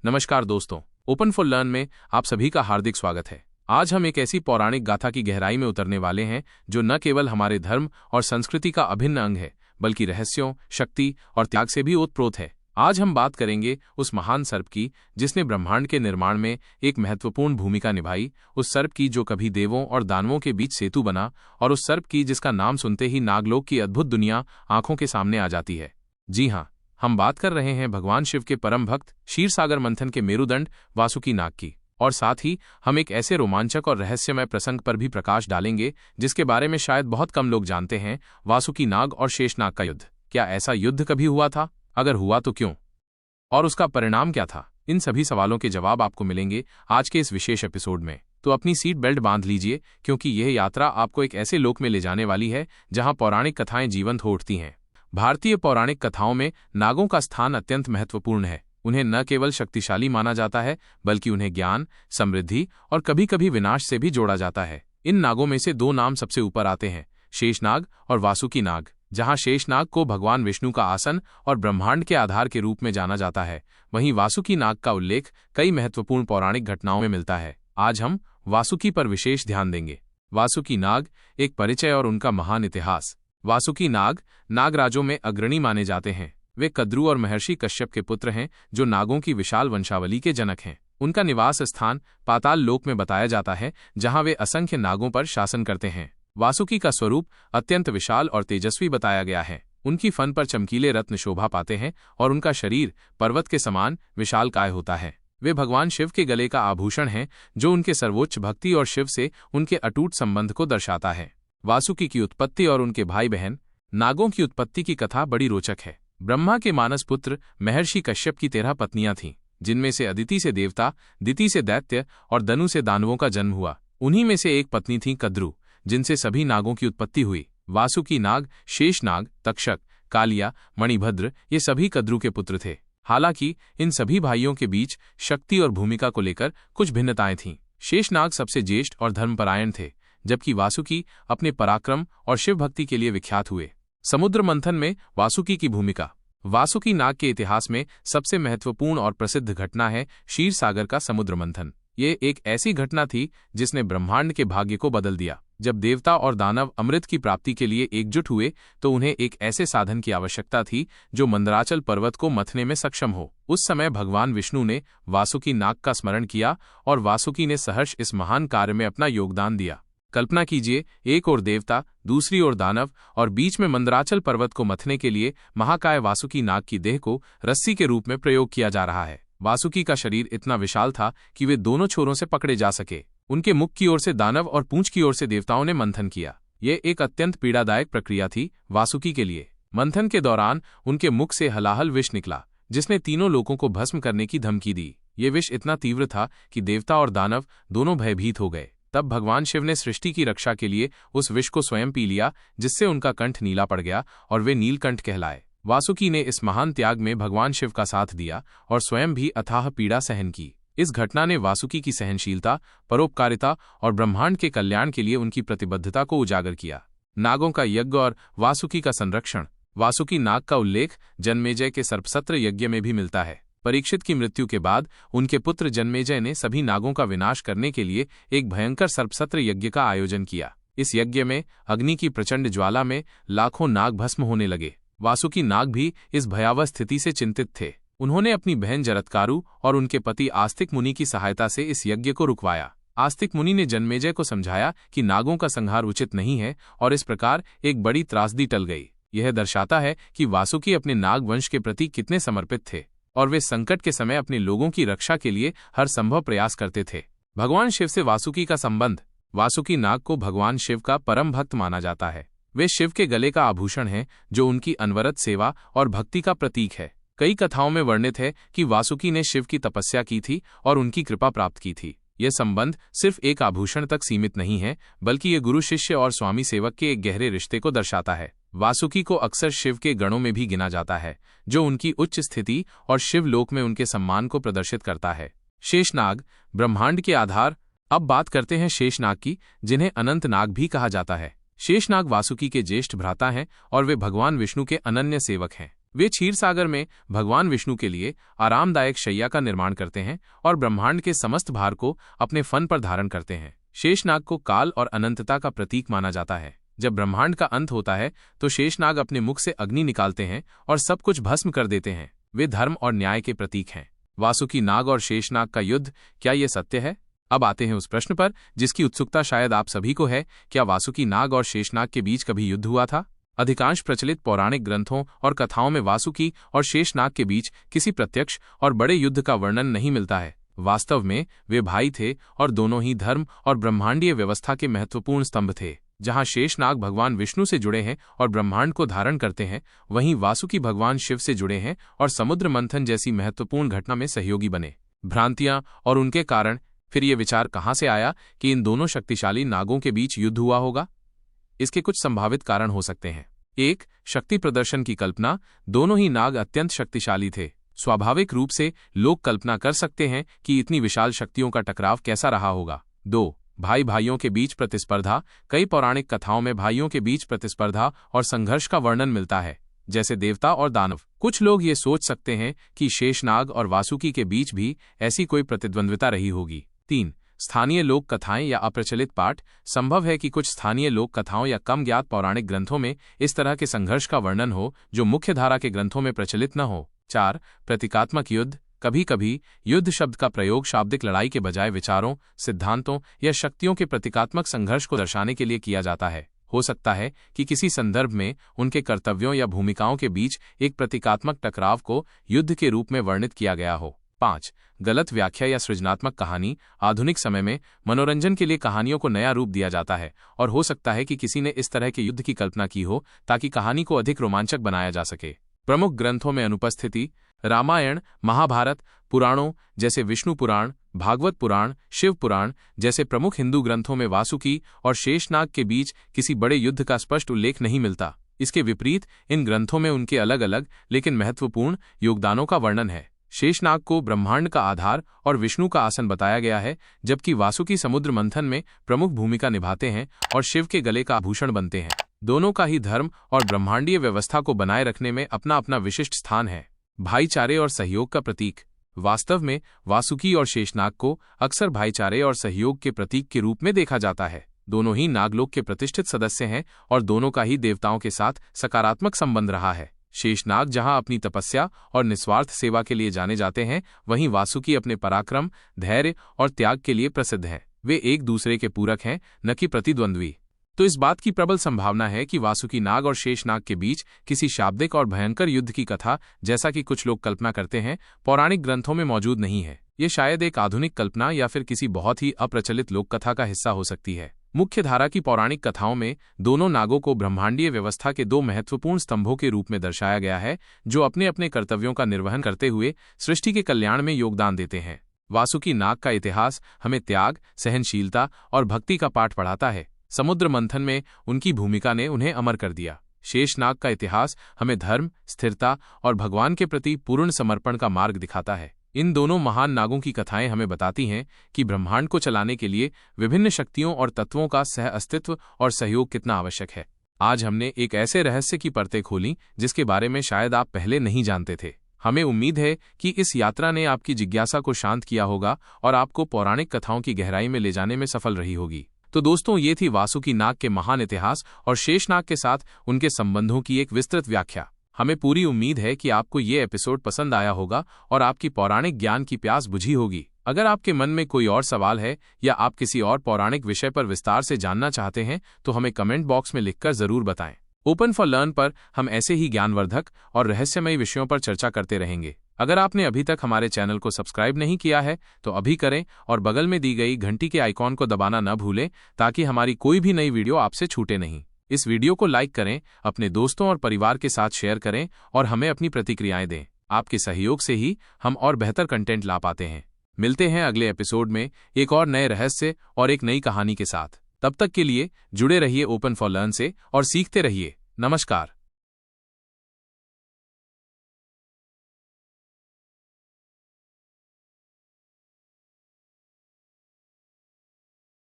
नमस्कार दोस्तों, open for learn में आप सभी का हार्दिक स्वागत है। आज हम एक ऐसी पौराणिक गाथा की गहराई में उतरने वाले हैं जो न केवल हमारे धर्म और संस्कृति का अभिन्न अंग है, बल्कि रहस्यों, शक्ति और त्याग से भी ओतप्रोत है। आज हम बात करेंगे उस महान सर्प की जिसने ब्रह्मांड के निर्माण में एक महत्वपूर्ण भूमिका निभाई, उस सर्प की जो कभी देवों और दानवों के बीच सेतु बना, और उस सर्प की जिसका नाम सुनते ही नागलोक की अद्भुत दुनिया आंखों के सामने आ जाती है। जी हाँ, हम बात कर रहे हैं भगवान शिव के परम भक्त क्षीरसागर मंथन के मेरुदंड वासुकी नाग की। और साथ ही हम एक ऐसे रोमांचक और रहस्यमय प्रसंग पर भी प्रकाश डालेंगे जिसके बारे में शायद बहुत कम लोग जानते हैं, वासुकी नाग और शेषनाग का युद्ध। क्या ऐसा युद्ध कभी हुआ था? अगर हुआ तो क्यों? और उसका परिणाम क्या था? इन सभी सवालों के जवाब आपको मिलेंगे आज के इस विशेष एपिसोड में। तो अपनी सीट बेल्ट बांध लीजिए, क्योंकि यह यात्रा आपको एक ऐसे लोक में ले जाने वाली है जहां पौराणिक कथाएं जीवंत हो उठती हैं। भारतीय पौराणिक कथाओं में नागों का स्थान अत्यंत महत्वपूर्ण है। उन्हें न केवल शक्तिशाली माना जाता है, बल्कि उन्हें ज्ञान, समृद्धि और कभी कभी विनाश से भी जोड़ा जाता है। इन नागों में से दो नाम सबसे ऊपर आते हैं, शेषनाग और वासुकी नाग। जहां शेषनाग को भगवान विष्णु का आसन और ब्रह्मांड के आधार के रूप में जाना जाता है, वहीं वासुकी नाग का उल्लेख कई महत्वपूर्ण पौराणिक घटनाओं में मिलता है। आज हम वासुकी पर विशेष ध्यान देंगे। वासुकी नाग, एक परिचय और उनका महान इतिहास। वासुकी नाग नागराजों में अग्रणी माने जाते हैं। वे कद्रु और महर्षि कश्यप के पुत्र हैं, जो नागों की विशाल वंशावली के जनक हैं। उनका निवास स्थान पाताल लोक में बताया जाता है, जहां वे असंख्य नागों पर शासन करते हैं। वासुकी का स्वरूप अत्यंत विशाल और तेजस्वी बताया गया है। उनकी फन पर चमकीले रत्न शोभा पाते हैं और उनका शरीर पर्वत के समान विशालकाय होता है। वे भगवान शिव के गले का आभूषण हैं, जो उनके सर्वोच्च भक्ति और शिव से उनके अटूट संबंध को दर्शाता है। वासुकी की उत्पत्ति और उनके भाई बहन नागों की उत्पत्ति की कथा बड़ी रोचक है। ब्रह्मा के मानस पुत्र महर्षि कश्यप की 13 पत्नियां थीं, जिनमें से अदिति से देवता, दिति से दैत्य और दनु से दानवों का जन्म हुआ। उन्हीं में से एक पत्नी थी कद्रु, जिनसे सभी नागों की उत्पत्ति हुई। वासुकी नाग, शेषनाग, तक्षक, कालिया, मणिभद्र ये सभी कद्रु के पुत्र थे। हालांकि इन सभी भाइयों के बीच शक्ति और भूमिका को लेकर कुछ भिन्नताएं थीं। शेषनाग सबसे ज्येष्ठ और धर्मपरायण थे, जबकि वासुकी अपने पराक्रम और शिव भक्ति के लिए विख्यात हुए। समुद्र मंथन में वासुकी की भूमिका। वासुकी नाग के इतिहास में सबसे महत्वपूर्ण और प्रसिद्ध घटना है क्षीरसागर का समुद्र मंथन। ये एक ऐसी घटना थी जिसने ब्रह्मांड के भाग्य को बदल दिया। जब देवता और दानव अमृत की प्राप्ति के लिए एकजुट हुए, तो उन्हें एक ऐसे साधन की आवश्यकता थी जो मंदराचल पर्वत को मथने में सक्षम हो। उस समय भगवान विष्णु ने वासुकी नाग का स्मरण किया और वासुकी ने सहर्ष इस महान कार्य में अपना योगदान दिया। कल्पना कीजिए, एक ओर देवता, दूसरी ओर दानव, और बीच में मंदराचल पर्वत को मथने के लिए महाकाय वासुकी नाग की देह को रस्सी के रूप में प्रयोग किया जा रहा है। वासुकी का शरीर इतना विशाल था कि वे दोनों छोरों से पकड़े जा सके। उनके मुख की ओर से दानव और पूंछ की ओर से देवताओं ने मंथन किया। ये एक अत्यंत पीड़ादायक प्रक्रिया थी वासुकी के लिए। मंथन के दौरान उनके मुख से हलाहल विष निकला, जिसने तीनों लोगों को भस्म करने की धमकी दी। ये विष इतना तीव्र था कि देवता और दानव दोनों भयभीत हो गए। तब भगवान शिव ने सृष्टि की रक्षा के लिए उस विष को स्वयं पी लिया, जिससे उनका कंठ नीला पड़ गया और वे नीलकंठ कहलाए। वासुकी ने इस महान त्याग में भगवान शिव का साथ दिया और स्वयं भी अथाह पीड़ा सहन की। इस घटना ने वासुकी की सहनशीलता, परोपकारिता और ब्रह्मांड के कल्याण के लिए उनकी प्रतिबद्धता को उजागर किया। नागों का यज्ञ और वासुकी का संरक्षण। वासुकी नाग का उल्लेख जन्मेजय के सर्पसत्र यज्ञ में भी मिलता है। परीक्षित की मृत्यु के बाद उनके पुत्र जन्मेजय ने सभी नागों का विनाश करने के लिए एक भयंकर सर्पसत्र यज्ञ का आयोजन किया। इस यज्ञ में अग्नि की प्रचंड ज्वाला में लाखों नाग भस्म होने लगे। वासुकी नाग भी इस भयावह स्थिति से चिंतित थे। उन्होंने अपनी बहन जरत्कारु और उनके पति आस्तिक मुनि की सहायता से इस यज्ञ को रुकवाया। आस्तिक मुनि ने जन्मेजय को समझाया कि नागों का संहार उचित नहीं है, और इस प्रकार एक बड़ी त्रासदी टल गई। यह दर्शाता है कि वासुकी अपने नाग वंश के प्रति कितने समर्पित थे, और वे संकट के समय अपने लोगों की रक्षा के लिए हर संभव प्रयास करते थे। भगवान शिव से वासुकी का संबंध। वासुकी नाग को भगवान शिव का परम भक्त माना जाता है। वे शिव के गले का आभूषण हैं, जो उनकी अनवरत सेवा और भक्ति का प्रतीक है। कई कथाओं में वर्णित है कि वासुकी ने शिव की तपस्या की थी और उनकी कृपा प्राप्त की थी। यह संबंध सिर्फ एक आभूषण तक सीमित नहीं है, बल्कि ये गुरु शिष्य और स्वामी सेवक के एक गहरे रिश्ते को दर्शाता है। वासुकी को अक्सर शिव के गणों में भी गिना जाता है, जो उनकी उच्च स्थिति और शिवलोक में उनके सम्मान को प्रदर्शित करता है। शेषनाग, ब्रह्मांड के आधार। अब बात करते हैं शेषनाग की, जिन्हें अनंत नाग भी कहा जाता है। शेषनाग वासुकी के ज्येष्ठ भ्राता हैं और वे भगवान विष्णु के अनन्य सेवक हैं। वे क्षीर सागर में भगवान विष्णु के लिए आरामदायक शैया का निर्माण करते हैं और ब्रह्मांड के समस्त भार को अपने फन पर धारण करते हैं। शेषनाग को काल और अनंतता का प्रतीक माना जाता है। जब ब्रह्मांड का अंत होता है तो शेषनाग अपने मुख से अग्नि निकालते हैं और सब कुछ भस्म कर देते हैं। वे धर्म और न्याय के प्रतीक हैं। वासुकी नाग और शेषनाग का युद्ध, क्या ये सत्य है? अब आते हैं उस प्रश्न पर जिसकी उत्सुकता शायद आप सभी को है, क्या वासुकी नाग और शेषनाग के बीच कभी युद्ध हुआ था? अधिकांश प्रचलित पौराणिक ग्रंथों और कथाओं में वासुकी और शेषनाग के बीच किसी प्रत्यक्ष और बड़े युद्ध का वर्णन नहीं मिलता है। वास्तव में वे भाई थे और दोनों ही धर्म और ब्रह्मांडीय व्यवस्था के महत्वपूर्ण स्तंभ थे। जहां शेषनाग भगवान विष्णु से जुड़े हैं और ब्रह्मांड को धारण करते हैं, वहीं वासुकी भगवान शिव से जुड़े हैं और समुद्र मंथन जैसी महत्वपूर्ण घटना में सहयोगी बने। भ्रांतियां और उनके कारण, फिर ये विचार कहां से आया कि इन दोनों शक्तिशाली नागों के बीच युद्ध हुआ होगा? इसके कुछ संभावित कारण हो सकते हैं। 1. शक्ति प्रदर्शन की कल्पना। दोनों ही नाग अत्यंत शक्तिशाली थे। स्वाभाविक रूप से लोग कल्पना कर सकते हैं कि इतनी विशाल शक्तियों का टकराव कैसा रहा होगा। 2. भाई भाइयों के बीच प्रतिस्पर्धा। कई पौराणिक कथाओं में भाइयों के बीच प्रतिस्पर्धा और संघर्ष का वर्णन मिलता है, जैसे देवता और दानव। कुछ लोग ये सोच सकते हैं कि शेषनाग और वासुकी के बीच भी ऐसी कोई प्रतिद्वंद्विता रही होगी। 3. स्थानीय लोक कथाएं या अप्रचलित पाठ। संभव है कि कुछ स्थानीय लोक कथाओं या कम ज्ञात पौराणिक ग्रंथों में इस तरह के संघर्ष का वर्णन हो जो मुख्य धारा के ग्रंथों में प्रचलित न हो। 4. प्रतीकात्मक युद्ध। कभी कभी युद्ध शब्द का प्रयोग शाब्दिक लड़ाई के बजाय विचारों, सिद्धांतों या शक्तियों के प्रतीकात्मक संघर्ष को दर्शाने के लिए किया जाता है। हो सकता है कि किसी संदर्भ में उनके कर्तव्यों या भूमिकाओं के बीच एक प्रतीकात्मक टकराव को युद्ध के रूप में वर्णित किया गया हो। 5. गलत व्याख्या या सृजनात्मक कहानी। आधुनिक समय में मनोरंजन के लिए कहानियों को नया रूप दिया जाता है और हो सकता है कि किसी ने इस तरह के युद्ध की कल्पना की हो ताकि कहानी को अधिक रोमांचक बनाया जा सके। प्रमुख ग्रंथों में अनुपस्थिति। रामायण, महाभारत, पुराणों जैसे विष्णु पुराण, भागवत पुराण, शिव पुराण जैसे प्रमुख हिंदू ग्रंथों में वासुकी और शेषनाग के बीच किसी बड़े युद्ध का स्पष्ट उल्लेख नहीं मिलता। इसके विपरीत इन ग्रंथों में उनके अलग अलग लेकिन महत्वपूर्ण योगदानों का वर्णन है। शेषनाग को ब्रह्मांड का आधार और विष्णु का आसन बताया गया है, जबकि वासुकी समुद्र मंथन में प्रमुख भूमिका निभाते हैं और शिव के गले का आभूषण बनते हैं। दोनों का ही धर्म और ब्रह्मांडीय व्यवस्था को बनाए रखने में अपना अपना विशिष्ट स्थान है। भाईचारे और सहयोग का प्रतीक। वास्तव में वासुकी और शेषनाग को अक्सर भाईचारे और सहयोग के प्रतीक के रूप में देखा जाता है। दोनों ही नागलोक के प्रतिष्ठित सदस्य हैं और दोनों का ही देवताओं के साथ सकारात्मक संबंध रहा है। शेषनाग जहां अपनी तपस्या और निस्वार्थ सेवा के लिए जाने जाते हैं, वहीं वासुकी अपने पराक्रम, धैर्य और त्याग के लिए प्रसिद्ध हैं। वे एक दूसरे के पूरक हैं, न कि प्रतिद्वंद्वी। तो इस बात की प्रबल संभावना है कि वासुकी नाग और शेषनाग के बीच किसी शाब्दिक और भयंकर युद्ध की कथा, जैसा कि कुछ लोग कल्पना करते हैं, पौराणिक ग्रंथों में मौजूद नहीं है। ये शायद एक आधुनिक कल्पना या फिर किसी बहुत ही अप्रचलित लोक कथा का हिस्सा हो सकती है। मुख्य धारा की पौराणिक कथाओं में दोनों नागों को ब्रह्मांडीय व्यवस्था के दो महत्वपूर्ण स्तंभों के रूप में दर्शाया गया है, जो अपने अपने कर्तव्यों का निर्वहन करते हुए सृष्टि के कल्याण में योगदान देते हैं। वासुकी नाग का इतिहास हमें त्याग, सहनशीलता और भक्ति का पाठ पढ़ाता है। समुद्र मंथन में उनकी भूमिका ने उन्हें अमर कर दिया। शेषनाग का इतिहास हमें धर्म, स्थिरता और भगवान के प्रति पूर्ण समर्पण का मार्ग दिखाता है। इन दोनों महान नागों की कथाएं हमें बताती हैं कि ब्रह्मांड को चलाने के लिए विभिन्न शक्तियों और तत्वों का सह अस्तित्व और सहयोग कितना आवश्यक है। आज हमने एक ऐसे रहस्य की परतें खोली जिसके बारे में शायद आप पहले नहीं जानते थे। हमें उम्मीद है कि इस यात्रा ने आपकी जिज्ञासा को शांत किया होगा और आपको पौराणिक कथाओं की गहराई में ले जाने में सफल रही होगी। तो दोस्तों, ये थी वासुकी नाग के महान इतिहास और शेषनाग के साथ उनके संबंधों की एक विस्तृत व्याख्या। हमें पूरी उम्मीद है कि आपको ये एपिसोड पसंद आया होगा और आपकी पौराणिक ज्ञान की प्यास बुझी होगी। अगर आपके मन में कोई और सवाल है या आप किसी और पौराणिक विषय पर विस्तार से जानना चाहते हैं, तो हमें कमेंट बॉक्स में लिखकर जरूर बताएं। ओपन फॉर लर्न पर हम ऐसे ही ज्ञानवर्धक और रहस्यमयी विषयों पर चर्चा करते रहेंगे। अगर आपने अभी तक हमारे चैनल को सब्सक्राइब नहीं किया है तो अभी करें और बगल में दी गई घंटी के आइकॉन को दबाना न भूलें ताकि हमारी कोई भी नई वीडियो आपसे छूटे नहीं। इस वीडियो को लाइक करें, अपने दोस्तों और परिवार के साथ शेयर करें और हमें अपनी प्रतिक्रियाएं दें। आपके सहयोग से ही हम और बेहतर कंटेंट ला पाते हैं। मिलते हैं अगले एपिसोड में एक और नए रहस्य और एक नई कहानी के साथ। तब तक के लिए जुड़े रहिए ओपन फॉर लर्न से और सीखते रहिए। नमस्कार।